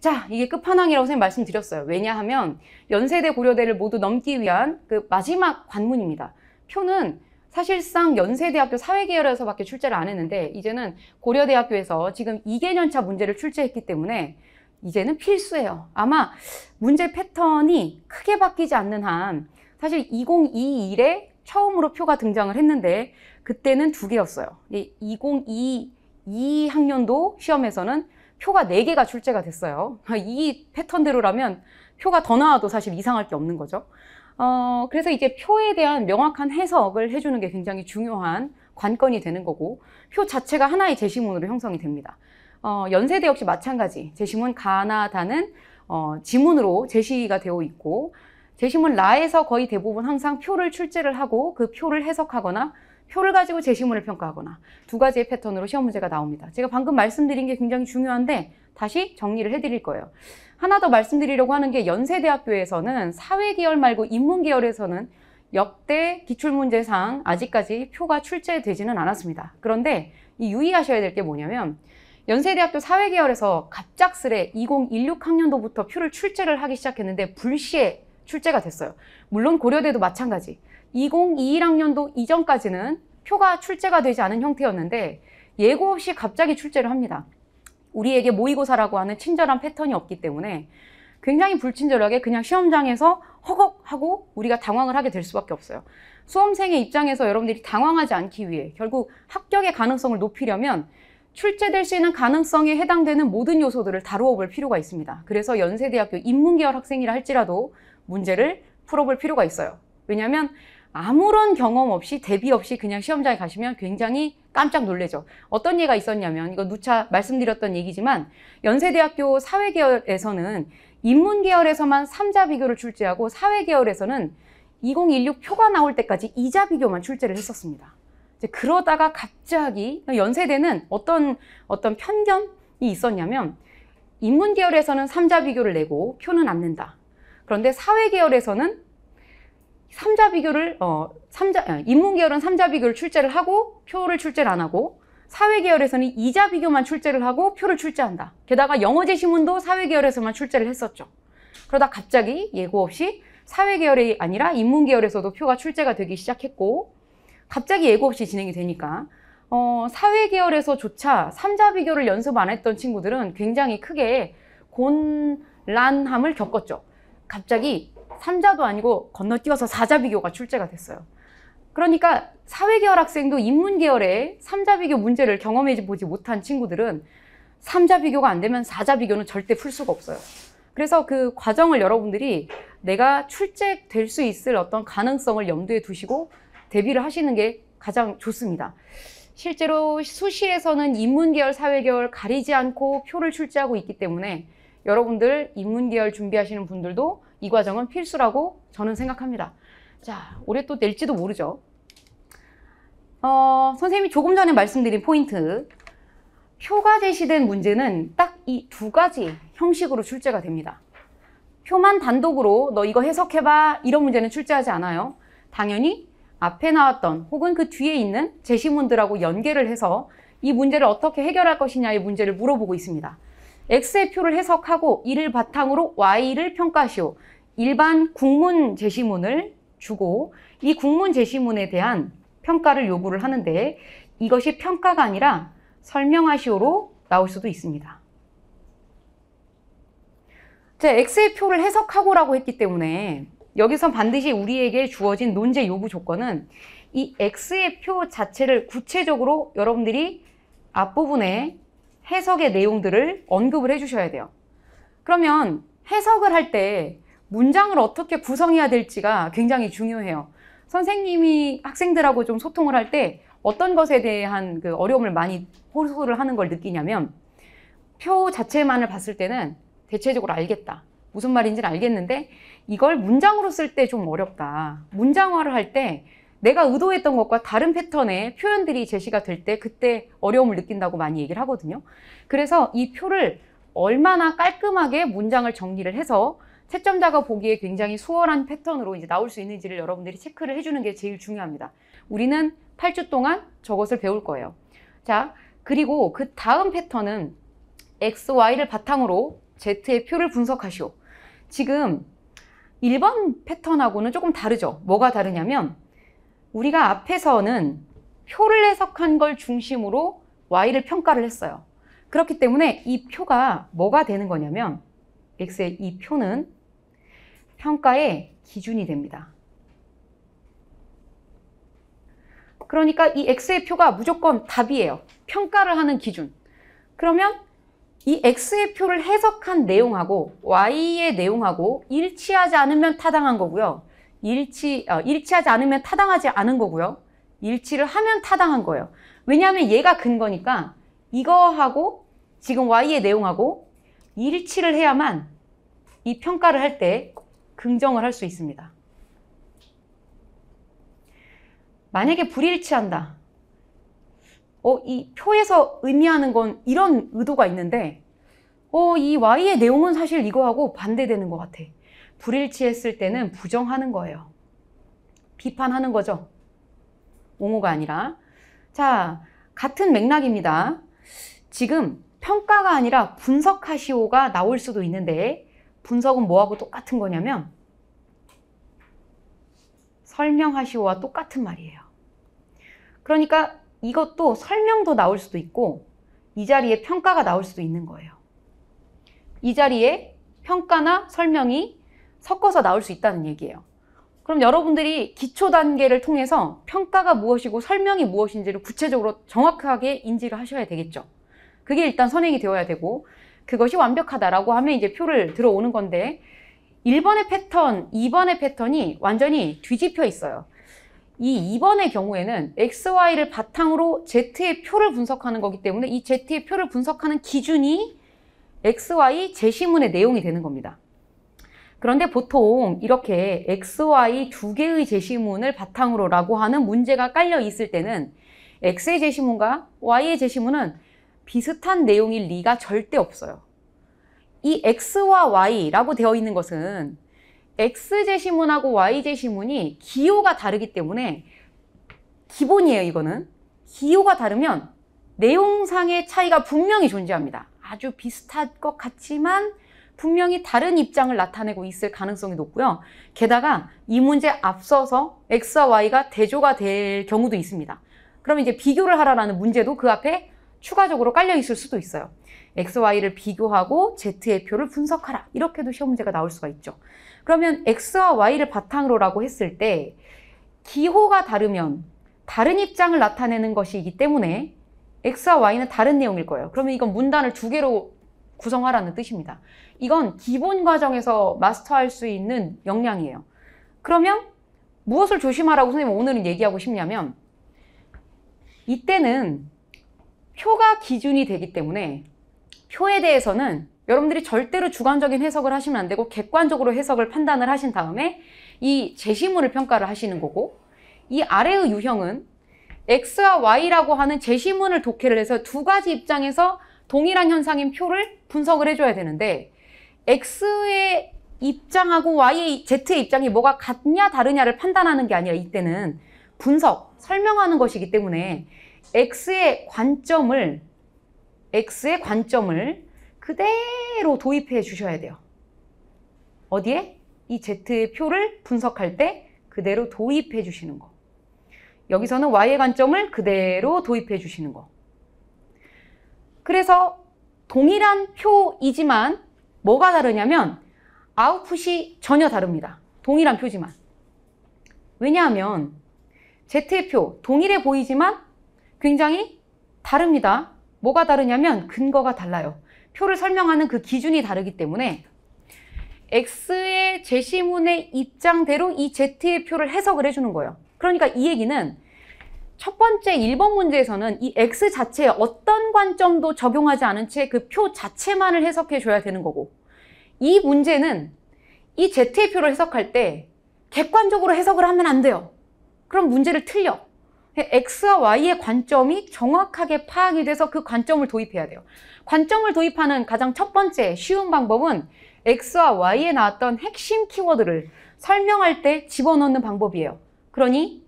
자, 이게 끝판왕이라고 선생님 말씀드렸어요. 왜냐하면 연세대, 고려대를 모두 넘기 위한 그 마지막 관문입니다. 표는 사실상 연세대학교 사회계열에서밖에 출제를 안 했는데 이제는 고려대학교에서 지금 2개년차 문제를 출제했기 때문에 이제는 필수예요. 아마 문제 패턴이 크게 바뀌지 않는 한 사실 2021에 처음으로 표가 등장을 했는데 그때는 2개였어요. 2022학년도 시험에서는 표가 4개가 출제가 됐어요. 이 패턴대로라면 표가 더 나와도 사실 이상할 게 없는 거죠. 그래서 이제 표에 대한 명확한 해석을 해주는 게 굉장히 중요한 관건이 되는 거고 표 자체가 하나의 제시문으로 형성이 됩니다. 연세대 역시 마찬가지. 제시문 가나 다는 지문으로 제시가 되어 있고 제시문 라에서 거의 대부분 항상 표를 출제를 하고 그 표를 해석하거나 표를 가지고 제시문을 평가하거나 2가지의 패턴으로 시험 문제가 나옵니다. 제가 방금 말씀드린 게 굉장히 중요한데 다시 정리를 해드릴 거예요. 하나 더 말씀드리려고 하는 게 연세대학교에서는 사회계열 말고 인문계열에서는 역대 기출문제상 아직까지 표가 출제되지는 않았습니다. 그런데 유의하셔야 될 게 뭐냐면 연세대학교 사회계열에서 갑작스레 2016학년도부터 표를 출제를 하기 시작했는데 불시에 출제가 됐어요. 물론 고려대도 마찬가지. 2021학년도 이전까지는 표가 출제가 되지 않은 형태였는데 예고 없이 갑자기 출제를 합니다. 우리에게 모의고사라고 하는 친절한 패턴이 없기 때문에 굉장히 불친절하게 그냥 시험장에서 허걱하고 우리가 당황을 하게 될 수밖에 없어요. 수험생의 입장에서 여러분들이 당황하지 않기 위해 결국 합격의 가능성을 높이려면 출제될 수 있는 가능성에 해당되는 모든 요소들을 다루어 볼 필요가 있습니다. 그래서 연세대학교 인문계열 학생이라 할지라도 문제를 풀어볼 필요가 있어요. 왜냐하면 아무런 경험 없이 대비 없이 그냥 시험장에 가시면 굉장히 깜짝 놀라죠. 어떤 예가 있었냐면 이거 누차 말씀드렸던 얘기지만 연세대학교 사회계열에서는 인문계열에서만 3자 비교를 출제하고 사회계열에서는 2016 표가 나올 때까지 2자 비교만 출제를 했었습니다. 이제 그러다가 갑자기 연세대는 어떤 편견이 있었냐면 인문계열에서는 3자 비교를 내고 표는 안 낸다. 그런데 사회계열에서는 인문계열은 3자 비교를 출제를 하고 표를 출제를 안 하고 사회계열에서는 2자 비교만 출제를 하고 표를 출제한다. 게다가 영어 제시문도 사회계열에서만 출제를 했었죠. 그러다 갑자기 예고 없이 사회계열이 아니라 인문계열에서도 표가 출제가 되기 시작했고 갑자기 예고 없이 진행이 되니까 사회계열에서조차 3자 비교를 연습 안 했던 친구들은 굉장히 크게 곤란함을 겪었죠. 갑자기 3자도 아니고 건너뛰어서 4자 비교가 출제가 됐어요. 그러니까 사회계열 학생도 인문계열에 3자 비교 문제를 경험해 보지 못한 친구들은 3자 비교가 안 되면 4자 비교는 절대 풀 수가 없어요. 그래서 그 과정을 여러분들이 내가 출제될 수 있을 어떤 가능성을 염두에 두시고 대비를 하시는 게 가장 좋습니다. 실제로 수시에서는 인문계열, 사회계열 가리지 않고 표를 출제하고 있기 때문에 여러분들 인문계열 준비하시는 분들도 이 과정은 필수라고 저는 생각합니다. 자, 올해 또 낼지도 모르죠. 선생님이 조금 전에 말씀드린 포인트. 표가 제시된 문제는 딱 이 2가지 형식으로 출제가 됩니다. 표만 단독으로 너 이거 해석해봐 이런 문제는 출제하지 않아요. 당연히 앞에 나왔던 혹은 그 뒤에 있는 제시문들하고 연계를 해서 이 문제를 어떻게 해결할 것이냐의 문제를 물어보고 있습니다. X의 표를 해석하고 이를 바탕으로 Y를 평가하시오. 일반 국문 제시문을 주고 이 국문 제시문에 대한 평가를 요구를 하는데 이것이 평가가 아니라 설명하시오로 나올 수도 있습니다. 제 X의 표를 해석하고라고 했기 때문에 여기서 반드시 우리에게 주어진 논제 요구 조건은 이 X의 표 자체를 구체적으로 여러분들이 앞부분에 해석의 내용들을 언급을 해주셔야 돼요. 그러면 해석을 할 때 문장을 어떻게 구성해야 될지가 굉장히 중요해요. 선생님이 학생들하고 좀 소통을 할 때 어떤 것에 대한 그 어려움을 많이 호소를 하는 걸 느끼냐면 표 자체만을 봤을 때는 대체적으로 알겠다. 무슨 말인지는 알겠는데 이걸 문장으로 쓸 때 좀 어렵다. 문장화를 할 때 내가 의도했던 것과 다른 패턴의 표현들이 제시가 될 때 그때 어려움을 느낀다고 많이 얘기를 하거든요. 그래서 이 표를 얼마나 깔끔하게 문장을 정리를 해서 채점자가 보기에 굉장히 수월한 패턴으로 이제 나올 수 있는지를 여러분들이 체크를 해주는 게 제일 중요합니다. 우리는 8주 동안 저것을 배울 거예요. 자, 그리고 그 다음 패턴은 X, Y를 바탕으로 Z의 표를 분석하시오. 지금 1번 패턴하고는 조금 다르죠. 뭐가 다르냐면 우리가 앞에서는 표를 해석한 걸 중심으로 Y를 평가를 했어요. 그렇기 때문에 이 표가 뭐가 되는 거냐면 X의 이 표는 평가의 기준이 됩니다. 그러니까 이 X의 표가 무조건 답이에요. 평가를 하는 기준. 그러면 이 X의 표를 해석한 내용하고 Y의 내용하고 일치하지 않으면 타당한 거고요. 일치하지 않으면 타당하지 않은 거고요. 일치를 하면 타당한 거예요. 왜냐하면 얘가 근거니까 이거하고 지금 Y의 내용하고 일치를 해야만 이 평가를 할 때 긍정을 할 수 있습니다. 만약에 불일치한다. 이 표에서 의미하는 건 이런 의도가 있는데 이 Y의 내용은 사실 이거하고 반대되는 것 같아. 불일치했을 때는 부정하는 거예요. 비판하는 거죠. 옹호가 아니라. 자, 같은 맥락입니다. 지금 평가가 아니라 분석하시오가 나올 수도 있는데 분석은 뭐하고 똑같은 거냐면 설명하시오와 똑같은 말이에요. 그러니까 이것도 설명도 나올 수도 있고 이 자리에 평가가 나올 수도 있는 거예요. 이 자리에 평가나 설명이 섞어서 나올 수 있다는 얘기예요. 그럼 여러분들이 기초 단계를 통해서 평가가 무엇이고 설명이 무엇인지를 구체적으로 정확하게 인지를 하셔야 되겠죠. 그게 일단 선행이 되어야 되고 그것이 완벽하다라고 하면 이제 표를 들어오는 건데 1번의 패턴, 2번의 패턴이 완전히 뒤집혀 있어요. 이 2번의 경우에는 XY를 바탕으로 Z의 표를 분석하는 거기 때문에 이 Z의 표를 분석하는 기준이 XY 제시문의 내용이 되는 겁니다. 그런데 보통 이렇게 XY 두 개의 제시문을 바탕으로 라고 하는 문제가 깔려 있을 때는 X의 제시문과 Y의 제시문은 비슷한 내용일 리가 절대 없어요. 이 X와 Y라고 되어 있는 것은 X제시문하고 Y제시문이 기호가 다르기 때문에 기본이에요, 이거는. 기호가 다르면 내용상의 차이가 분명히 존재합니다. 아주 비슷할 것 같지만 분명히 다른 입장을 나타내고 있을 가능성이 높고요. 게다가 이 문제 앞서서 X와 Y가 대조가 될 경우도 있습니다. 그럼 이제 비교를 하라라는 문제도 그 앞에 추가적으로 깔려 있을 수도 있어요. X, Y를 비교하고 Z의 표를 분석하라. 이렇게도 시험 문제가 나올 수가 있죠. 그러면 X와 Y를 바탕으로라고 했을 때 기호가 다르면 다른 입장을 나타내는 것이기 때문에 X와 Y는 다른 내용일 거예요. 그러면 이건 문단을 두 개로 구성하라는 뜻입니다. 이건 기본 과정에서 마스터할 수 있는 역량이에요. 그러면 무엇을 조심하라고 선생님 오늘은 얘기하고 싶냐면 이때는 표가 기준이 되기 때문에 표에 대해서는 여러분들이 절대로 주관적인 해석을 하시면 안 되고 객관적으로 해석을 판단을 하신 다음에 이 제시문을 평가를 하시는 거고 이 아래의 유형은 X와 Y라고 하는 제시문을 독해를 해서 두 가지 입장에서 동일한 현상인 표를 분석을 해줘야 되는데 X의 입장하고 Y의 Z의 입장이 뭐가 같냐 다르냐를 판단하는 게 아니라 이때는 분석, 설명하는 것이기 때문에 X의 관점을 그대로 도입해 주셔야 돼요. 어디에? 이 Z의 표를 분석할 때 그대로 도입해 주시는 거. 여기서는 Y의 관점을 그대로 도입해 주시는 거. 그래서 동일한 표이지만 뭐가 다르냐면 아웃풋이 전혀 다릅니다. 동일한 표지만. 왜냐하면 Z의 표, 동일해 보이지만 굉장히 다릅니다. 뭐가 다르냐면 근거가 달라요. 표를 설명하는 그 기준이 다르기 때문에 X의 제시문의 입장대로 이 Z의 표를 해석을 해주는 거예요. 그러니까 이 얘기는 첫 번째 1번 문제에서는 이 X 자체에 어떤 관점도 적용하지 않은 채 그 표 자체만을 해석해 줘야 되는 거고 이 문제는 이 Z의 표를 해석할 때 객관적으로 해석을 하면 안 돼요. 그럼 문제를 틀려. X와 Y의 관점이 정확하게 파악이 돼서 그 관점을 도입해야 돼요. 관점을 도입하는 가장 첫 번째 쉬운 방법은 X와 Y에 나왔던 핵심 키워드를 설명할 때 집어넣는 방법이에요. 그러니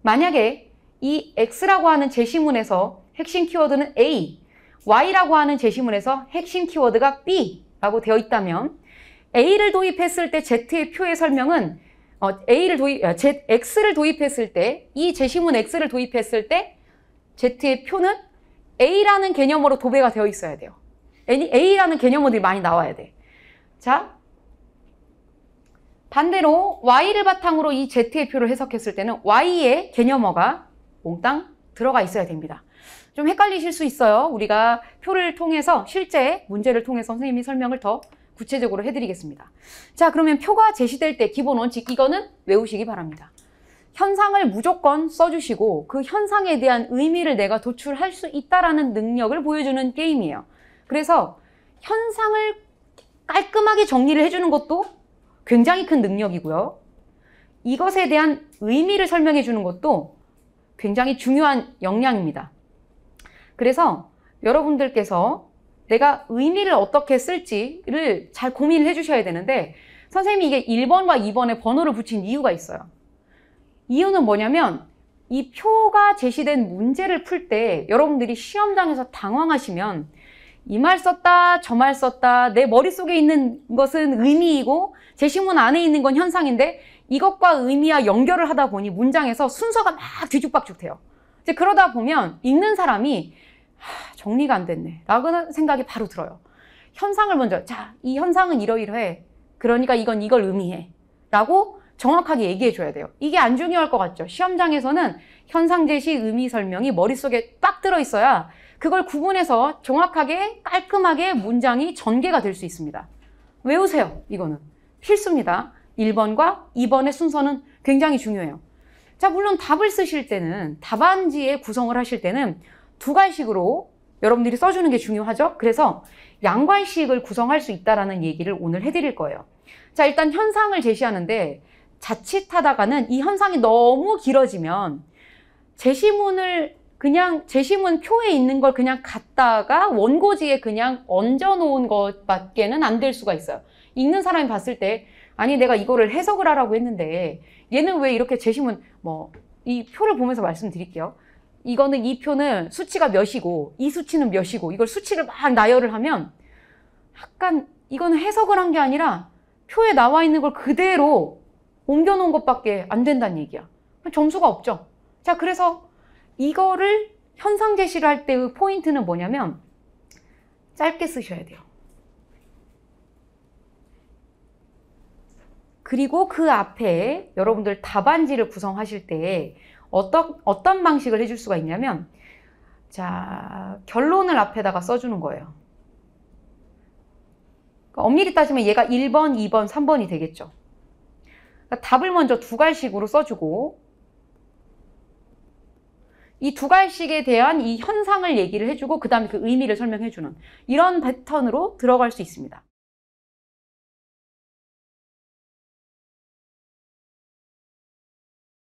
만약에 이 X라고 하는 제시문에서 핵심 키워드는 A, Y라고 하는 제시문에서 핵심 키워드가 B 라고 되어 있다면 A를 도입했을 때 Z의 표의 설명은 X를 도입했을 때, 이 제시문 X를 도입했을 때 Z의 표는 A라는 개념으로 도배가 되어 있어야 돼요. A라는 개념어들이 많이 나와야 돼. 자, 반대로 Y를 바탕으로 이 Z의 표를 해석했을 때는 Y의 개념어가 몽땅 들어가 있어야 됩니다. 좀 헷갈리실 수 있어요. 우리가 표를 통해서, 실제 문제를 통해서 선생님이 설명을 더 구체적으로 해드리겠습니다. 자, 그러면 표가 제시될 때 기본 원칙, 이거는 외우시기 바랍니다. 현상을 무조건 써주시고 그 현상에 대한 의미를 내가 도출할 수 있다라는 능력을 보여주는 게임이에요. 그래서 현상을 깔끔하게 정리를 해주는 것도 굉장히 큰 능력이고요. 이것에 대한 의미를 설명해 주는 것도 굉장히 중요한 역량입니다. 그래서 여러분들께서 내가 의미를 어떻게 쓸지를 잘 고민을 해주셔야 되는데, 선생님이 이게 1번과 2번에 번호를 붙인 이유가 있어요. 이유는 뭐냐면 이 표가 제시된 문제를 풀 때 여러분들이 시험장에서 당황하시면 이 말 썼다, 저 말 썼다, 내 머릿속에 있는 것은 의미이고 제시문 안에 있는 건 현상인데 이것과 의미와 연결을 하다 보니 문장에서 순서가 막 뒤죽박죽 돼요. 이제 그러다 보면 읽는 사람이 정리가 안 됐네 라고 생각이 바로 들어요. 현상을 먼저, 자, 이 현상은 이러이러해. 그러니까 이건 이걸 의미해 라고 정확하게 얘기해 줘야 돼요. 이게 안 중요할 것 같죠? 시험장에서는 현상 제시, 의미 설명이 머릿속에 딱 들어있어야 그걸 구분해서 정확하게 깔끔하게 문장이 전개가 될 수 있습니다. 외우세요. 이거는 필수입니다. 1번과 2번의 순서는 굉장히 중요해요. 자, 물론 답을 쓰실 때는, 답안지에 구성을 하실 때는 두 갈식으로 여러분들이 써주는 게 중요하죠. 그래서 양갈식을 구성할 수 있다는 얘기를 오늘 해드릴 거예요. 자, 일단 현상을 제시하는데 자칫하다가는 이 현상이 너무 길어지면 제시문을 그냥 제시문 표에 있는 걸 그냥 갖다가 원고지에 그냥 얹어 놓은 것밖에는 안 될 수가 있어요. 읽는 사람이 봤을 때, 아니 내가 이거를 해석을 하라고 했는데 얘는 왜 이렇게 제시문, 이 표를 보면서 말씀드릴게요. 이거는, 이 표는 수치가 몇이고 이 수치는 몇이고 이걸 수치를 막 나열을 하면 약간 이거는 해석을 한 게 아니라 표에 나와 있는 걸 그대로 옮겨 놓은 것밖에 안 된다는 얘기야. 점수가 없죠. 자, 그래서 이거를 현상 제시를 할 때의 포인트는 뭐냐면 짧게 쓰셔야 돼요. 그리고 그 앞에 여러분들 답안지를 구성하실 때 어떤 방식을 해줄 수가 있냐면, 자, 결론을 앞에다가 써주는 거예요. 그러니까 엄밀히 따지면 얘가 1번, 2번, 3번이 되겠죠. 그러니까 답을 먼저 두 갈식으로 써주고 이 두 갈식에 대한 이 현상을 얘기를 해주고 그 다음에 그 의미를 설명해주는 이런 패턴으로 들어갈 수 있습니다.